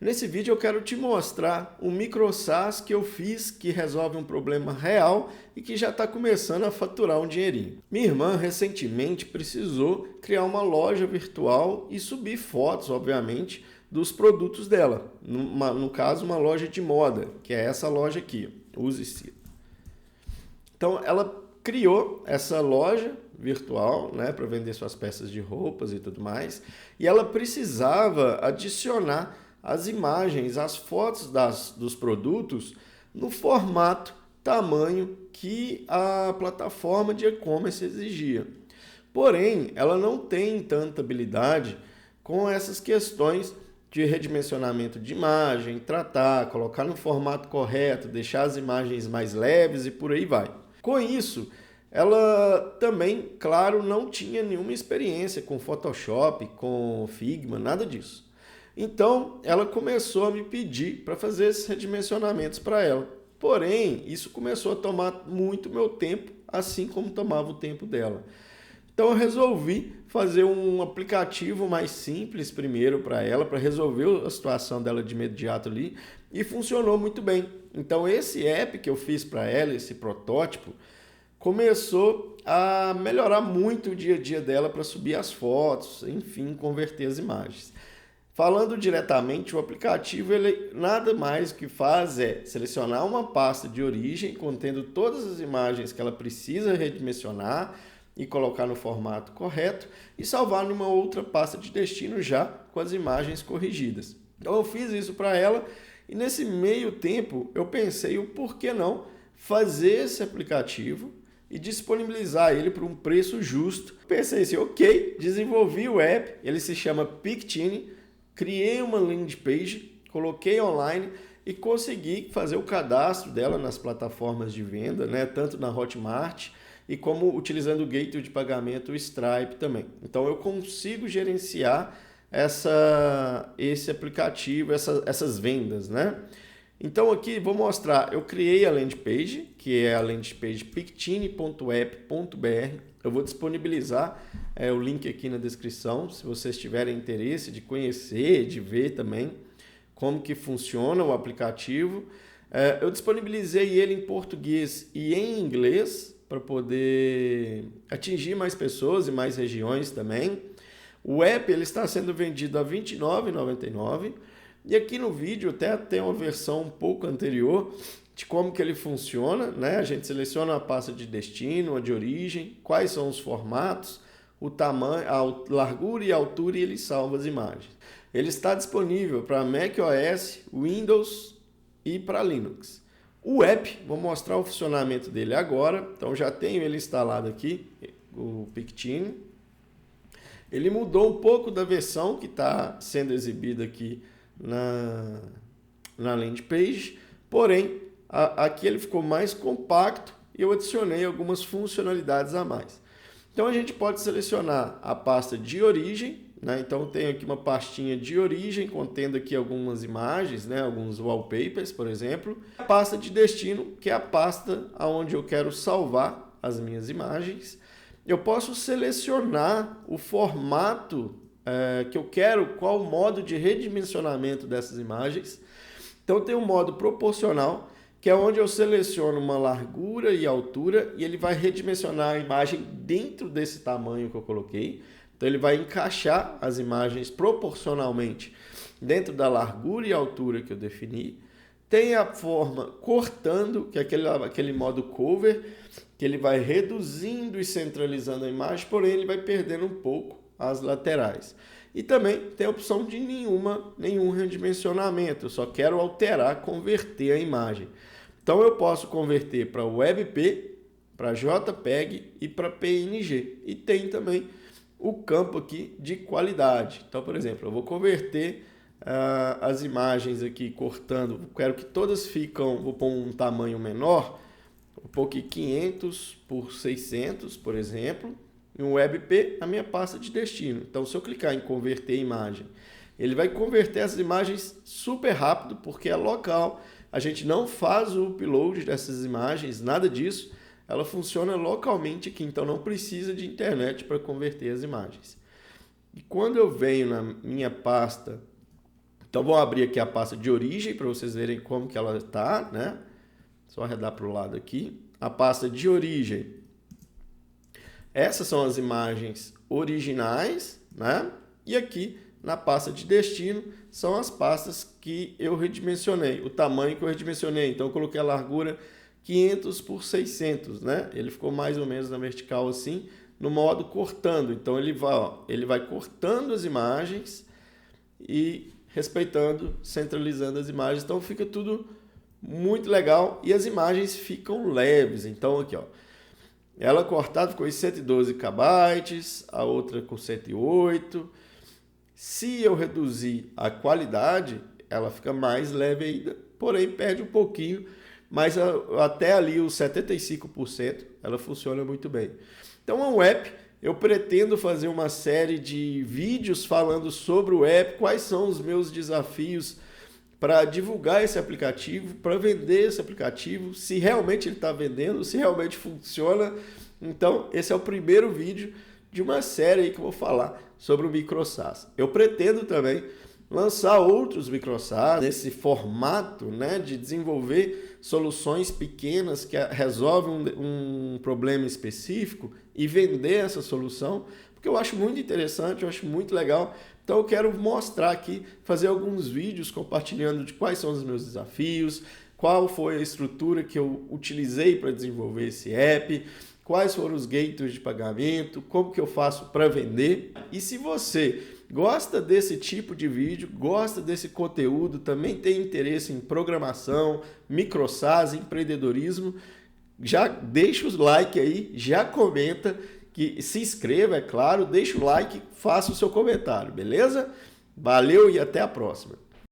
Nesse vídeo eu quero te mostrar um micro SaaS que eu fiz que resolve um problema real e que já está começando a faturar um dinheirinho. Minha irmã recentemente precisou criar uma loja virtual e subir fotos, obviamente, dos produtos dela. No caso, uma loja de moda, que é essa loja aqui, Use-se. Então ela criou essa loja virtual, né, para vender suas peças de roupas e tudo mais, e ela precisava adicionar as imagens, as fotos dos produtos no formato, tamanho que a plataforma de e-commerce exigia. Porém, ela não tem tanta habilidade com essas questões de redimensionamento de imagem, tratar, colocar no formato correto, deixar as imagens mais leves e por aí vai. Com isso, ela também, claro, não tinha nenhuma experiência com Photoshop, com Figma, nada disso. Então, ela começou a me pedir para fazer esses redimensionamentos para ela. Porém, isso começou a tomar muito meu tempo, assim como tomava o tempo dela. Então, eu resolvi fazer um aplicativo mais simples primeiro para ela, para resolver a situação dela de imediato ali, e funcionou muito bem. Então, esse app que eu fiz para ela, esse protótipo, começou a melhorar muito o dia a dia dela para subir as fotos, enfim, converter as imagens. Falando diretamente, o aplicativo ele nada mais que faz é selecionar uma pasta de origem contendo todas as imagens que ela precisa redimensionar e colocar no formato correto e salvar numa outra pasta de destino já com as imagens corrigidas. Então eu fiz isso para ela e nesse meio tempo eu pensei o porquê não fazer esse aplicativo e disponibilizar ele por um preço justo. Pensei assim, ok, desenvolvi o app, ele se chama Pictini. Criei uma landing page, coloquei online e consegui fazer o cadastro dela nas plataformas de venda, né? Tanto na Hotmart e como utilizando o gateway de pagamento, o Stripe também. Então eu consigo gerenciar esse aplicativo, essas vendas, né? Então aqui vou mostrar, eu criei a landing page, que é a landing page pictini.app.br. Eu vou disponibilizar o link aqui na descrição, se vocês tiverem interesse de conhecer, de ver também como que funciona o aplicativo. Eu disponibilizei ele em português e em inglês para poder atingir mais pessoas e mais regiões também. O app ele está sendo vendido a R$ 29,99 e aqui no vídeo até tem uma versão um pouco anterior de como que ele funciona, né? A gente seleciona a pasta de destino, a de origem, quais são os formatos, o tamanho, a largura e a altura e ele salva as imagens. Ele está disponível para macOS, Windows e para Linux. O app, vou mostrar o funcionamento dele agora, então já tenho ele instalado aqui, o Pictini. Ele mudou um pouco da versão que está sendo exibida aqui na landing page, porém aqui ele ficou mais compacto e eu adicionei algumas funcionalidades a mais. Então a gente pode selecionar a pasta de origem, né? Então tem aqui uma pastinha de origem contendo aqui algumas imagens, né? Alguns wallpapers, por exemplo. A pasta de destino, que é a pasta onde eu quero salvar as minhas imagens. Eu posso selecionar o formato que eu quero, qual o modo de redimensionamento dessas imagens. Então tem um modo proporcional, que é onde eu seleciono uma largura e altura e ele vai redimensionar a imagem dentro desse tamanho que eu coloquei. Então ele vai encaixar as imagens proporcionalmente dentro da largura e altura que eu defini. Tem a forma cortando, que é aquele modo cover, que ele vai reduzindo e centralizando a imagem, porém ele vai perdendo um pouco as laterais. E também tem a opção de nenhum redimensionamento, eu só quero alterar, converter a imagem. Então eu posso converter para WebP, para JPEG e para PNG. E tem também o campo aqui de qualidade. Então, por exemplo, eu vou converter as imagens aqui cortando, quero que todas vou pôr um tamanho menor, vou pôr aqui 500 por 600, por exemplo. Em um WebP, a minha pasta de destino. Então, se eu clicar em converter imagem, ele vai converter as imagens super rápido, porque é local. A gente não faz o upload dessas imagens, nada disso. Ela funciona localmente aqui, então não precisa de internet para converter as imagens. E quando eu venho na minha pasta Então, vou abrir aqui a pasta de origem para vocês verem como que ela está, né? Só arredar para o lado aqui. A pasta de origem. Essas são as imagens originais, né? E aqui na pasta de destino são as pastas que eu redimensionei, o tamanho que eu redimensionei. Então, eu coloquei a largura 500 por 600, né? Ele ficou mais ou menos na vertical assim, no modo cortando. Então, ele vai cortando as imagens e respeitando, centralizando as imagens. Então, fica tudo muito legal e as imagens ficam leves. Então, aqui, ó, ela cortada ficou em 112 KB, a outra com 108. Se eu reduzir a qualidade, ela fica mais leve ainda, porém perde um pouquinho, mas até ali os 75% ela funciona muito bem. Então, é um app. Eu pretendo fazer uma série de vídeos falando sobre o app, quais são os meus desafios para divulgar esse aplicativo, para vender esse aplicativo, se realmente ele está vendendo, se realmente funciona. Então, esse é o primeiro vídeo de uma série aí que eu vou falar sobre o MicroSaaS. Eu pretendo também lançar outros MicroSaaS nesse formato, né, de desenvolver soluções pequenas que resolvem um problema específico e vender essa solução, porque eu acho muito interessante, eu acho muito legal. Então eu quero mostrar aqui, fazer alguns vídeos compartilhando de quais são os meus desafios, qual foi a estrutura que eu utilizei para desenvolver esse app, quais foram os gateways de pagamento, como que eu faço para vender. E se você gosta desse tipo de vídeo, gosta desse conteúdo, também tem interesse em programação, MicroSaaS, empreendedorismo, já deixa o like aí, já comenta, que se inscreva, é claro, deixa o like, faça o seu comentário, beleza? Valeu e até a próxima.